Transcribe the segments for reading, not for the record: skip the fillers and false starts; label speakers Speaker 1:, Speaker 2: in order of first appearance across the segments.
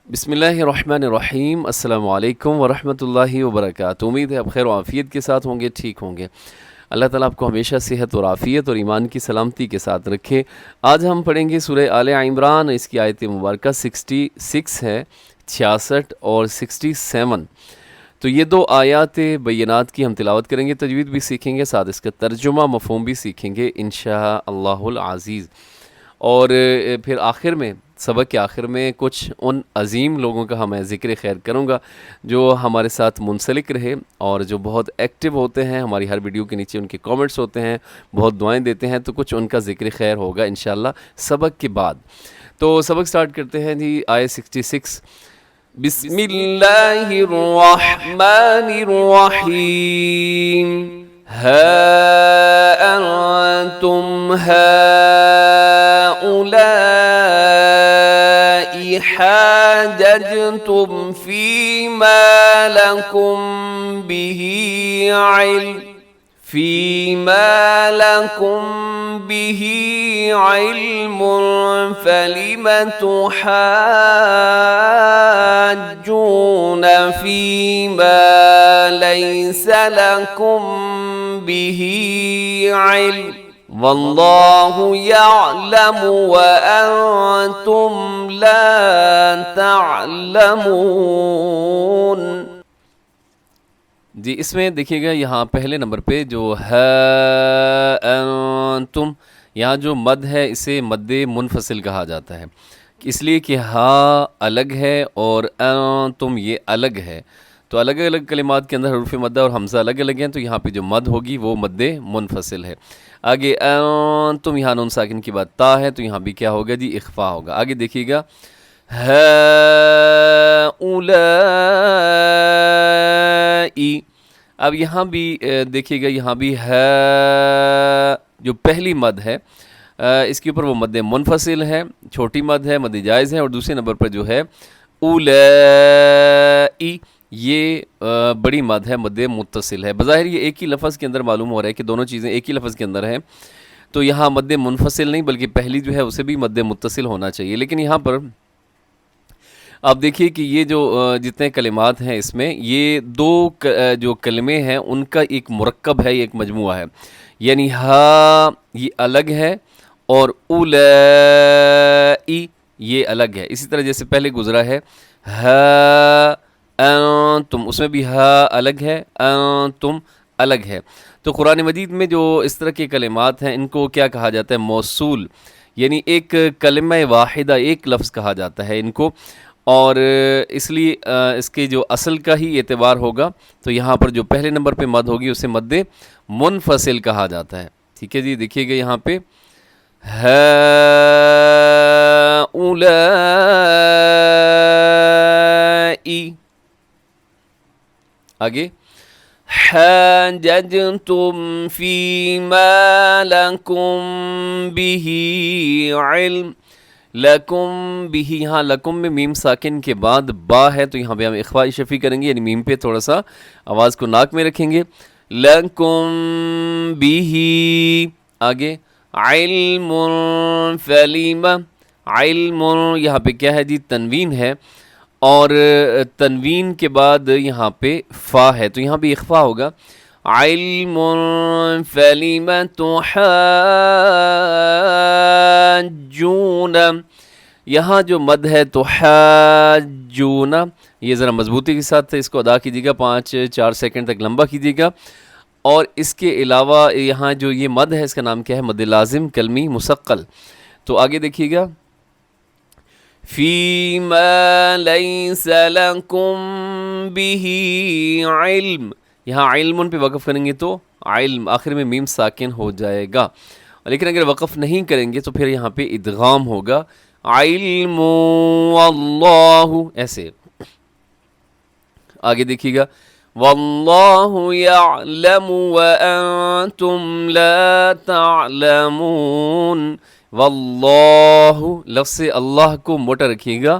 Speaker 1: بسم اللہ الرحمن الرحیم۔ السلام علیکم ورحمۃ اللہ وبرکاتہ۔ امید ہے آپ خیر و عافیت کے ساتھ ہوں گے، ٹھیک ہوں گے۔ اللہ تعالیٰ آپ کو ہمیشہ صحت اور عافیت اور ایمان کی سلامتی کے ساتھ رکھے۔ آج ہم پڑھیں گے سورہ آل عمران، اس کی آیت مبارکہ 66 ہے، 66 اور 67۔ تو یہ دو آیات بینات کی ہم تلاوت کریں گے، تجوید بھی سیکھیں گے، ساتھ اس کا ترجمہ مفہوم بھی سیکھیں گے انشاءاللہ العزیز۔ اور پھر آخر میں، سبق کے آخر میں کچھ ان عظیم لوگوں کا میں ذکر خیر کروں گا جو ہمارے ساتھ منسلک رہے اور جو بہت ایکٹیو ہوتے ہیں، ہماری ہر ویڈیو کے نیچے ان کے کامنٹس ہوتے ہیں، بہت دعائیں دیتے ہیں، تو کچھ ان کا ذکر خیر ہوگا انشاءاللہ سبق کے بعد۔ تو سبق سٹارٹ کرتے ہیں جی، آیت 66۔ بسم اللہ الرحمن الرحیم۔ ہا انتم هؤلاء حاججتم فيما لكم به علم فلم تحاجون فيما ليس لكم به علم واللہ یعلم وانتم لا تعلمون۔ جی اس میں دیکھیے گا، یہاں پہلے نمبر پہ جو ہے انتم، یہاں جو مد ہے اسے مد منفصل کہا جاتا ہے، اس لیے کہ ہا الگ ہے اور انتم یہ الگ ہے، تو الگ الگ کلمات کے اندر حروف مدہ اور حمزہ الگ الگ ہیں، تو یہاں پہ جو مد ہوگی وہ مد منفصل ہے۔ آگے انتم، یہاں نون ساکن کی بات تا ہے، تو یہاں بھی کیا ہوگا جی، اخفا ہوگا۔ آگے دیکھیے گا ہؤلائی، اب یہاں بھی دیکھیے گا، یہاں بھی ہے جو پہلی مد ہے اس کے اوپر وہ مد منفصل ہے، چھوٹی مد ہے، مد جائز ہے، اور دوسرے نمبر پر جو ہے اولائی، یہ بڑی مد ہے، مد متصل ہے۔ بظاہر یہ ایک ہی لفظ کے اندر معلوم ہو رہا ہے کہ دونوں چیزیں ایک ہی لفظ کے اندر ہیں، تو یہاں مد منفصل نہیں بلکہ پہلی جو ہے اسے بھی مد متصل ہونا چاہیے، لیکن یہاں پر آپ دیکھیے کہ یہ جو جتنے کلمات ہیں اس میں، یہ دو جو کلمے ہیں ان کا ایک مرکب ہے، ایک مجموعہ ہے، یعنی ہا یہ الگ ہے اور اولائی یہ الگ ہے۔ اسی طرح جیسے پہلے گزرا ہے ہا انتم، اس میں بھی ہا الگ ہے، انتم الگ ہے۔ تو قرآن مجید میں جو اس طرح کے کلمات ہیں ان کو کیا کہا جاتا ہے؟ موصول، یعنی ایک کلمہ واحدہ، ایک لفظ کہا جاتا ہے ان کو، اور اس لیے اس کے جو اصل کا ہی اعتبار ہوگا، تو یہاں پر جو پہلے نمبر پہ مد ہوگی اسے مد منفصل کہا جاتا ہے۔ ٹھیک ہے جی، دیکھیے گا یہاں پہ ہؤلائی، آگے حاججتم فیما لکم به علم، لکم بھی، یہاں لکم میں میم ساکن کے بعد با ہے، تو یہاں پہ ہم اخفاء شفی کریں گے، یعنی میم پہ تھوڑا سا آواز کو ناک میں رکھیں گے۔ لکم بھی، آگے علم فلم، علم یہاں پہ کیا ہے جی، تنوین ہے، اور تنوین کے بعد یہاں پہ فا ہے، تو یہاں بھی اخفاء ہوگا۔ علم فلم تحاجون، یہاں جو مد ہے تحاجون، یہ ذرا مضبوطی کے ساتھ اس کو ادا کیجیے گا، 5-4 سیکنڈ تک لمبا کیجیے گا۔ اور اس کے علاوہ یہاں جو یہ مد ہے اس کا نام کیا ہے؟ مد لازم کلمی مثقل۔ تو آگے دیکھیے گا فیما لیس لکم به علم، یہاں علم پہ وقف کریں گے تو علم آخر میں میم ساکن ہو جائے گا، لیکن اگر وقف نہیں کریں گے تو پھر یہاں پہ ادغام ہوگا، علم واللہ ایسے۔ آگے دیکھیے گا واللہ یعلم وانتم لا تعلمون، واللہ لفظ اللہ کو موٹا رکھیے گا،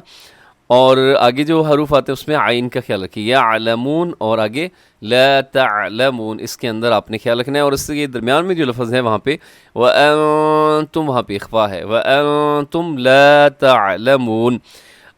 Speaker 1: اور آگے جو حروف آتے ہیں اس میں عین کا خیال رکھیے، یعلمون اور آگے لا تعلمون، اس کے اندر آپ نے خیال رکھنا ہے، اور اس کے درمیان میں جو لفظ ہے وہاں پہ وَأَنْتُمْ، وہاں پہ اخفا ہے، وَأَنْتُمْ لَا تَعْلَمُونَ۔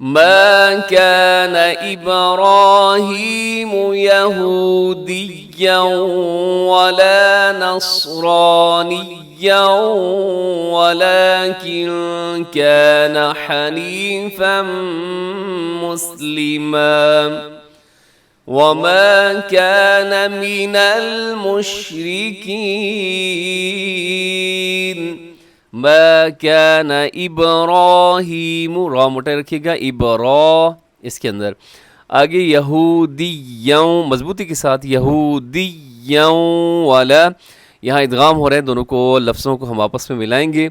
Speaker 1: ما كان إبراهيم يهوديا ولا نصرانيا ولكن كان حنيفا مسلما وما كان من المشركين ما كان ابراہیم، را موٹا رکھیے گا، اس کے اندر آگے یہودیوں مضبوطی کے ساتھ، یہودیوں والا، یہاں ادغام ہو رہے ہیں، دونوں کو لفظوں کو ہم آپس میں ملائیں گے،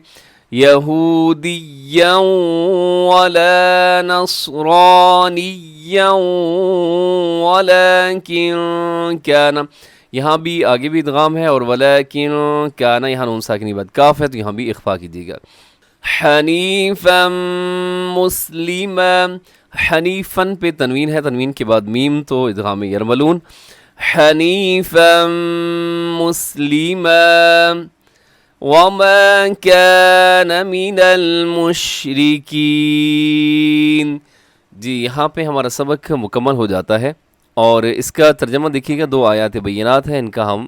Speaker 1: یہودیوں ولا نصرانیوں ولکن کان، یہاں بھی آگے بھی ادغام ہے، اور ولیکن کانا یہاں نون ساکنی بعد کاف ہے تو یہاں بھی اخفا کیجیے گا، حنیفا مسلما، حنیفن پہ تنوین ہے، تنوین کے بعد میم تو ادغام یرملون، حنیفا مسلما وما كان من المشرکین۔ جی یہاں پہ ہمارا سبق مکمل ہو جاتا ہے، اور اس کا ترجمہ دیکھیے گا، 2 آیات بینات ہیں، ان کا ہم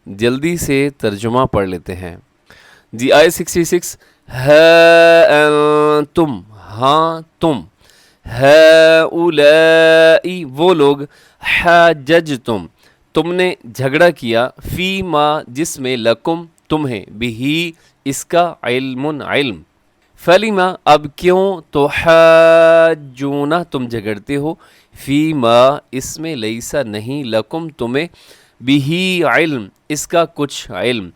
Speaker 1: جلدی سے ترجمہ پڑھ لیتے ہیں۔ جی آیت 66، ہا انتم، ہاں تم، ہؤلائی وہ لوگ، حاججتم تم نے جھگڑا کیا، فی ما جس میں، لکم تمہیں، بہی اس کا، علم علم، فلیما اب کیوں، تو حاجون تم جھگڑتے ہو، فی ما اس میں، لیسا نہیں، لکم تمہیں، بہی علم اس کا کچھ علم،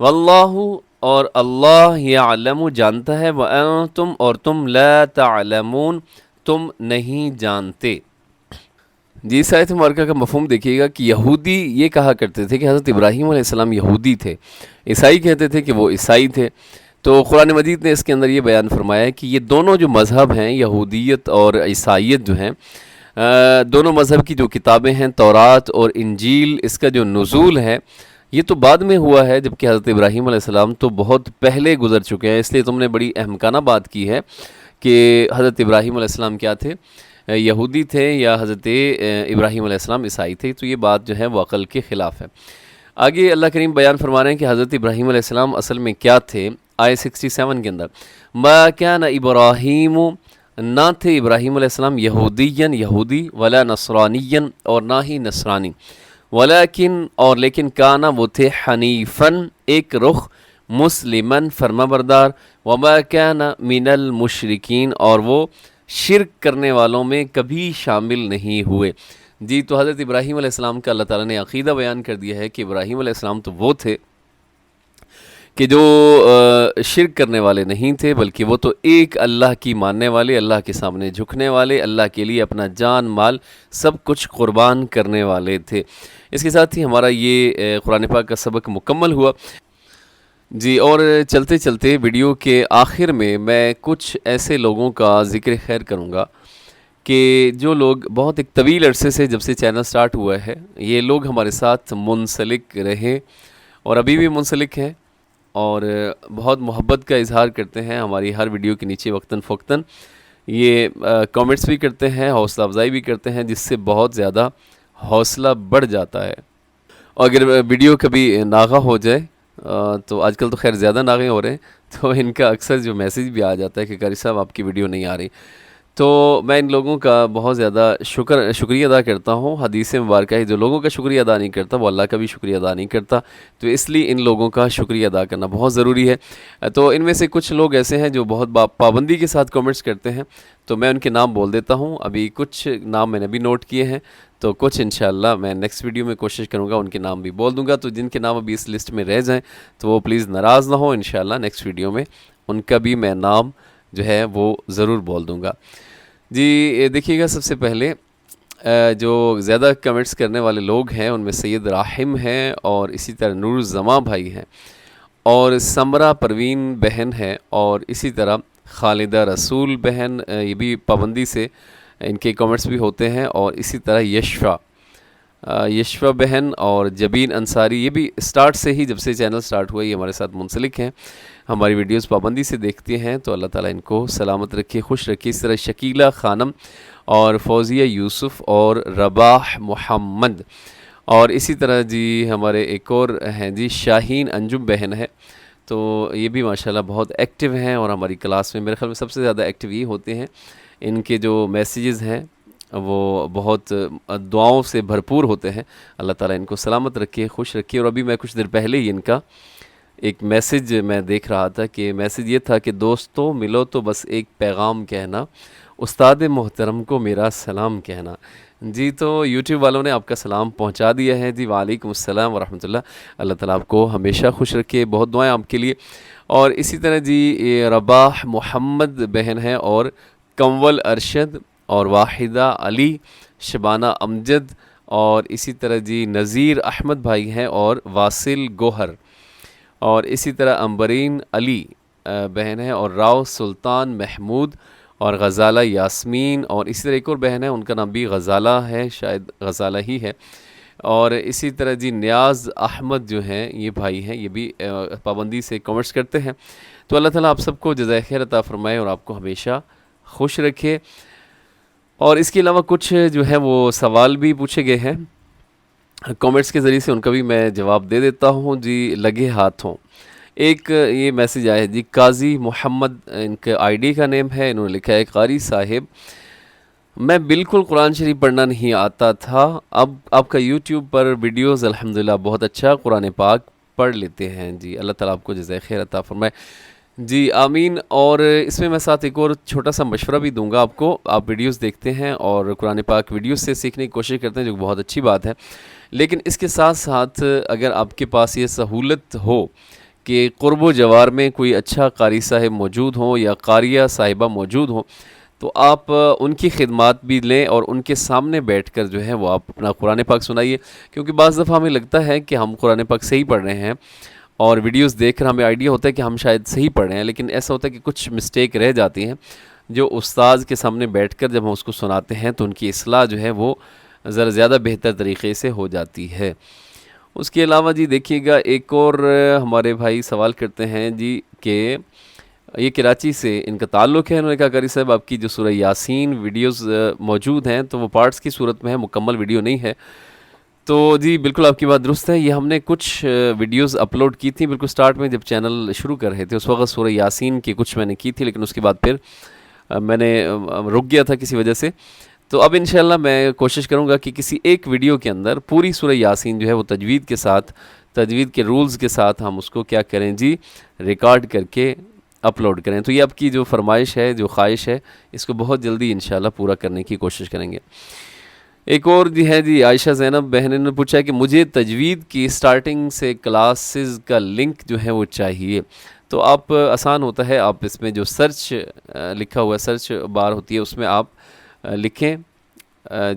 Speaker 1: واللہ اور اللہ یعلم جانتا ہے، وانتم اور تم لا تعلمون تم نہیں جانتے۔ جی اس آیت مبارکہ کا مفہوم دیکھیے گا کہ یہودی یہ کہا کرتے تھے کہ حضرت ابراہیم علیہ السلام یہودی تھے، عیسائی کہتے تھے کہ وہ عیسائی تھے۔ تو قرآن مجید نے اس کے اندر یہ بیان فرمایا ہے کہ یہ دونوں جو مذہب ہیں، یہودیت اور عیسائیت جو ہیں، دونوں مذہب کی جو کتابیں ہیں، تورات اور انجیل، اس کا جو نزول ہے یہ تو بعد میں ہوا ہے، جبکہ حضرت ابراہیم علیہ السلام تو بہت پہلے گزر چکے ہیں۔ اس لیے تم نے بڑی احمقانہ بات کی ہے کہ حضرت ابراہیم علیہ السلام کیا تھے، یہودی تھے، یا حضرت ابراہیم علیہ السلام عیسائی تھے، تو یہ بات جو ہے وہ عقل کے خلاف ہے۔ آگے اللہ کریم بیان فرما رہے ہیں کہ حضرت ابراہیم علیہ السلام اصل میں کیا تھے، آیت 67 کے اندر، ما کان ابراہیم نہ تھے ابراہیم علیہ السلام، یہودین یہودی، ولا نصرانین اور نہ ہی نصرانی، ولیکن اور لیکن کانا وہ تھے، حنیفن ایک رخ، مسلمن فرما بردار، وما کان من المشرکین اور وہ شرک کرنے والوں میں کبھی شامل نہیں ہوئے۔ جی تو حضرت ابراہیم علیہ السلام کا اللہ تعالیٰ نے عقیدہ بیان کر دیا ہے کہ ابراہیم علیہ السلام تو وہ تھے کہ جو شرک کرنے والے نہیں تھے، بلکہ وہ تو ایک اللہ کی ماننے والے، اللہ کے سامنے جھکنے والے، اللہ کے لیے اپنا جان مال سب کچھ قربان کرنے والے تھے۔ اس کے ساتھ ہی ہمارا یہ قرآن پاک کا سبق مکمل ہوا۔ جی اور چلتے چلتے ویڈیو کے آخر میں کچھ ایسے لوگوں کا ذکر خیر کروں گا کہ جو لوگ بہت ایک طویل عرصے سے، جب سے چینل سٹارٹ ہوا ہے، یہ لوگ ہمارے ساتھ منسلک رہے اور ابھی بھی منسلک ہیں، اور بہت محبت کا اظہار کرتے ہیں ہماری ہر ویڈیو کے نیچے وقتاً فوقتاً، یہ کامنٹس بھی کرتے ہیں، حوصلہ افزائی بھی کرتے ہیں، جس سے بہت زیادہ حوصلہ بڑھ جاتا ہے۔ اور اگر ویڈیو کبھی ناغہ ہو جائے، تو آج کل تو خیر زیادہ ناغے ہو رہے ہیں، تو ان کا اکثر جو میسیج بھی آ جاتا ہے کہ قاری صاحب آپ کی ویڈیو نہیں آ رہی، تو میں ان لوگوں کا بہت زیادہ شکریہ ادا کرتا ہوں۔ حدیث مبارکہ ہے، جو لوگوں کا شکریہ ادا نہیں کرتا وہ اللہ کا بھی شکریہ ادا نہیں کرتا، تو اس لیے ان لوگوں کا شکریہ ادا کرنا بہت ضروری ہے۔ تو ان میں سے کچھ لوگ ایسے ہیں جو بہت پابندی کے ساتھ کامنٹس کرتے ہیں، تو میں ان کے نام بول دیتا ہوں۔ ابھی کچھ نام میں نے بھی نوٹ کیے ہیں، تو کچھ انشاءاللہ میں نیکسٹ ویڈیو میں کوشش کروں گا ان کے نام بھی بول دوں گا، تو جن کے نام ابھی اس لسٹ میں رہ جائیں تو وہ پلیز ناراض نہ ہوں، انشاءاللہ نیکسٹ ویڈیو میں ان کا بھی میں نام جو ہے وہ ضرور بول دوں گا۔ جی دیکھیے گا، سب سے پہلے جو زیادہ کمنٹس کرنے والے لوگ ہیں ان میں سید راحم ہیں، اور اسی طرح نور الزماں بھائی ہیں، اور سمرہ پروین بہن ہے، اور اسی طرح خالدہ رسول بہن، یہ بھی پابندی سے ان کے کامنٹس بھی ہوتے ہیں، اور اسی طرح یشفا بہن اور جبین انصاری، یہ بھی سٹارٹ سے ہی، جب سے چینل سٹارٹ ہوا یہ ہمارے ساتھ منسلک ہیں۔ ہماری ویڈیوز پابندی سے دیکھتے ہیں تو اللہ تعالیٰ ان کو سلامت رکھے، خوش رکھے۔ اس طرح شکیلہ خانم اور فوزیہ یوسف اور رباح محمد، اور اسی طرح جی ہمارے ایک اور ہیں جی شاہین انجم بہن ہے، تو یہ بھی ماشاءاللہ بہت ایکٹیو ہیں اور ہماری کلاس میں میرے خیال میں سب سے زیادہ ایکٹیو یہ ہوتے ہیں۔ ان کے جو میسیجز ہیں وہ بہت دعاؤں سے بھرپور ہوتے ہیں۔ اللہ تعالیٰ ان کو سلامت رکھے، خوش رکھے۔ اور ابھی میں کچھ دیر پہلے ہی ان کا ایک میسیج میں دیکھ رہا تھا کہ میسیج یہ تھا کہ دوستو ملو تو بس ایک پیغام کہنا، استاد محترم کو میرا سلام کہنا۔ جی تو یوٹیوب والوں نے آپ کا سلام پہنچا دیا ہے جی، وعلیکم السلام ورحمۃ اللہ۔ اللہ تعالیٰ آپ کو ہمیشہ خوش رکھے، بہت دعائیں آپ کے لیے۔ اور اسی طرح جی یہ رباح محمد بہن ہے، اور کنول ارشد اور واحدہ علی، شبانہ امجد، اور اسی طرح جی نذیر احمد بھائی ہیں، اور واصل گوہر، اور اسی طرح امبرین علی بہن ہے، اور راؤ سلطان محمود، اور غزالہ یاسمین، اور اسی طرح ایک اور بہن ہے ان کا نام بھی غزالہ ہے، شاید غزالہ ہی ہے، اور اسی طرح جی نیاز احمد جو ہیں یہ بھائی ہیں، یہ بھی پابندی سے کامنٹس کرتے ہیں۔ تو اللہ تعالیٰ آپ سب کو جزائے خیر عطا فرمائے اور آپ کو ہمیشہ خوش رکھے۔ اور اس کے علاوہ کچھ جو ہے وہ سوال بھی پوچھے گئے ہیں کامنٹس کے ذریعے سے، ان کا بھی میں جواب دے دیتا ہوں جی۔ لگے ہاتھوں ایک یہ میسیج آیا ہے جی، قاضی محمد ان کے آئی ڈی کا نیم ہے، انہوں نے لکھا ہے قاری صاحب میں بالکل قرآن شریف پڑھنا نہیں آتا تھا، اب آپ کا یوٹیوب پر ویڈیوز الحمدللہ بہت اچھا قرآن پاک پڑھ لیتے ہیں جی، اللہ تعالیٰ آپ کو جزائے خیر عطا فرمائے جی، آمین۔ اور اس میں ساتھ ایک اور چھوٹا سا مشورہ بھی دوں گا آپ کو، آپ ویڈیوز دیکھتے ہیں اور قرآن پاک ویڈیوز سے سیکھنے کی کوشش کرتے ہیں جو بہت اچھی بات ہے، لیکن اس کے ساتھ ساتھ اگر آپ کے پاس یہ سہولت ہو کہ قرب و جوار میں کوئی اچھا قاری صاحب موجود ہوں یا قاریہ صاحبہ موجود ہوں، تو آپ ان کی خدمات بھی لیں اور ان کے سامنے بیٹھ کر جو ہے وہ آپ اپنا قرآن پاک سنائیے، کیونکہ بعض دفعہ ہمیں لگتا ہے کہ ہم قرآن پاک صحیح پڑھ رہے ہیں اور ویڈیوز دیکھ کر ہمیں آئیڈیا ہوتا ہے کہ ہم شاید صحیح پڑھ رہے ہیں، لیکن ایسا ہوتا ہے کہ کچھ مسٹیک رہ جاتی ہیں جو استاذ کے سامنے بیٹھ کر جب ہم اس کو سناتے ہیں تو ان کی اصلاح جو ہے وہ ذرا زیادہ بہتر طریقے سے ہو جاتی ہے۔ اس کے علاوہ جی دیکھیے گا ایک اور ہمارے بھائی سوال کرتے ہیں جی کہ یہ کراچی سے ان کا تعلق ہے، انہوں نے کہا قاری صاحب آپ کی جو سورہ یاسین ویڈیوز موجود ہیں تو وہ پارٹس کی صورت میں ہے، مکمل ویڈیو نہیں ہے۔ تو جی بالکل آپ کی بات درست ہے، یہ ہم نے کچھ ویڈیوز اپلوڈ کی تھیں بالکل سٹارٹ میں جب چینل شروع کر رہے تھے، اس وقت سورہ یاسین کی کچھ میں نے کی تھی، لیکن اس کے بعد پھر میں نے رک گیا تھا کسی وجہ سے۔ تو اب انشاءاللہ میں کوشش کروں گا کہ کسی ایک ویڈیو کے اندر پوری سورہ یاسین جو ہے وہ تجوید کے ساتھ، تجوید کے رولز کے ساتھ ہم اس کو کیا کریں جی ریکارڈ کر کے اپلوڈ کریں۔ تو یہ آپ کی جو فرمائش ہے، جو خواہش ہے، اس کو بہت جلدی انشاءاللہ پورا کرنے کی کوشش کریں گے۔ ایک اور جی ہے جی عائشہ زینب بہن نے پوچھا کہ مجھے تجوید کی سٹارٹنگ سے کلاسز کا لنک جو ہے وہ چاہیے، تو آپ آسان ہوتا ہے، آپ اس میں جو سرچ لکھا ہوا ہے، سرچ بار ہوتی ہے، اس میں آپ لکھیں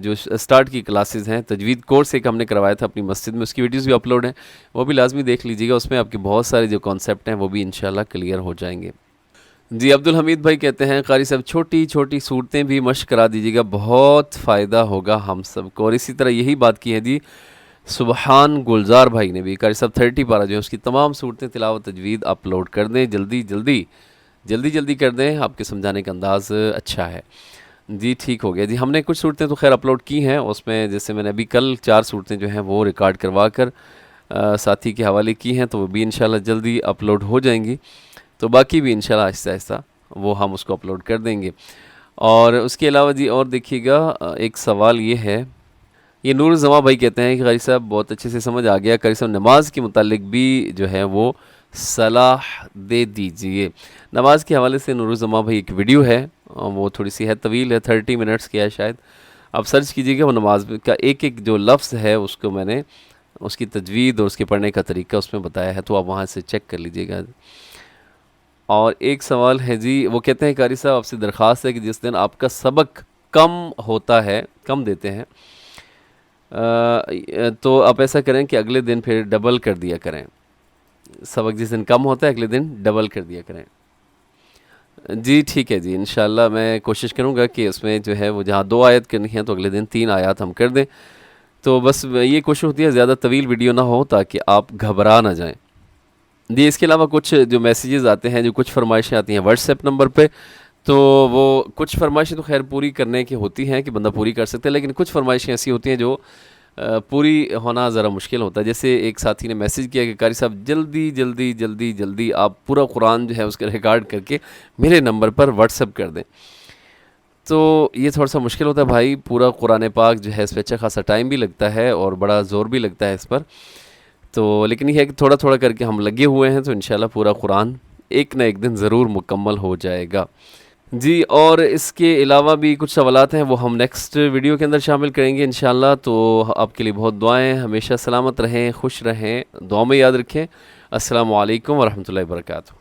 Speaker 1: جو سٹارٹ کی کلاسز ہیں، تجوید کورس ایک ہم نے کروایا تھا اپنی مسجد میں، اس کی ویڈیوز بھی اپلوڈ ہیں، وہ بھی لازمی دیکھ لیجیے گا، اس میں آپ کے بہت سارے جو کانسیپٹ ہیں وہ بھی انشاءاللہ کلیئر ہو جائیں گے۔ جی عبدالحمید بھائی کہتے ہیں قاری صاحب چھوٹی چھوٹی صورتیں بھی مشق کرا دیجیے گا، بہت فائدہ ہوگا ہم سب کو۔ اور اسی طرح یہی بات کی ہے جی سبحان گلزار بھائی نے بھی، قاری صاحب 30 پارہ جو ہے اس کی تمام صورتیں تلاوت تجوید اپلوڈ کر دیں، جلدی کر دیں، آپ کے سمجھانے کا انداز اچھا ہے جی۔ ٹھیک ہو گیا جی، ہم نے کچھ صورتیں تو خیر اپلوڈ کی ہیں، اس میں جیسے میں نے ابھی کل 4 صورتیں جو ہیں وہ ریکارڈ کروا کر ساتھی کے حوالے کی ہیں، تو وہ بھی انشاءاللہ جلدی اپلوڈ ہو جائیں گی، تو باقی بھی انشاءاللہ آہستہ آہستہ وہ ہم اس کو اپلوڈ کر دیں گے۔ اور اس کے علاوہ جی اور دیکھیے گا ایک سوال یہ ہے، یہ نور الزما بھائی کہتے ہیں کہ قاری صاحب بہت اچھے سے سمجھ آ گیا، قاری صاحب نماز کے متعلق بھی جو ہے وہ صلاح دے دیجئے۔ نماز کے حوالے سے نور الزما بھائی ایک ویڈیو ہے، وہ تھوڑی سی ہے، طویل ہے، 30 منٹس کی ہے شاید، آپ سرچ کیجئے گا، وہ نماز کا ایک ایک جو لفظ ہے اس کو میں نے اس کی تجوید اور اس کے پڑھنے کا طریقہ اس میں بتایا ہے، تو آپ وہاں سے چیک کر لیجئے گا۔ اور ایک سوال ہے جی، وہ کہتے ہیں قاری صاحب آپ سے درخواست ہے کہ جس دن آپ کا سبق کم ہوتا ہے، کم دیتے ہیں، تو آپ ایسا کریں کہ اگلے دن پھر ڈبل کر دیا کریں، سبق جس دن کم ہوتا ہے اگلے دن ڈبل کر دیا کریں۔ جی ٹھیک ہے جی، انشاءاللہ میں کوشش کروں گا کہ اس میں جو ہے وہ جہاں 2 آیت کرنی ہے تو اگلے دن 3 آیات ہم کر دیں، تو بس یہ کوشش ہوتی ہے زیادہ طویل ویڈیو نہ ہو تاکہ آپ گھبرا نہ جائیں۔ جی اس کے علاوہ کچھ جو میسیجز آتے ہیں، جو کچھ فرمائشیں آتی ہیں واٹس ایپ نمبر پہ، تو وہ کچھ فرمائشیں تو خیر پوری کرنے کی ہوتی ہیں کہ بندہ پوری کر سکتا ہے، لیکن کچھ فرمائشیں ایسی ہوتی ہیں جو پوری ہونا ذرا مشکل ہوتا ہے. جیسے ایک ساتھی نے میسیج کیا کہ قاری صاحب جلدی جلدی جلدی جلدی آپ پورا قرآن جو ہے اس کا ریکارڈ کر کے میرے نمبر پر واٹس ایپ کر دیں. تو یہ تھوڑا سا مشکل ہوتا ہے بھائی، پورا قرآن پاک جو ہے اس پہ اچھا خاصا ٹائم بھی لگتا ہے اور بڑا زور بھی لگتا ہے اس پر. تو لیکن یہ ہے کہ تھوڑا تھوڑا کر کے ہم لگے ہوئے ہیں، تو انشاءاللہ پورا قرآن ایک نہ ایک دن ضرور مکمل ہو جائے گا. جی اور اس کے علاوہ بھی کچھ سوالات ہیں، وہ ہم نیکسٹ ویڈیو کے اندر شامل کریں گے انشاءاللہ. تو آپ کے لیے بہت دعائیں، ہمیشہ سلامت رہیں، خوش رہیں، دعاؤں میں یاد رکھیں. السلام علیکم ورحمۃ اللہ وبرکاتہ.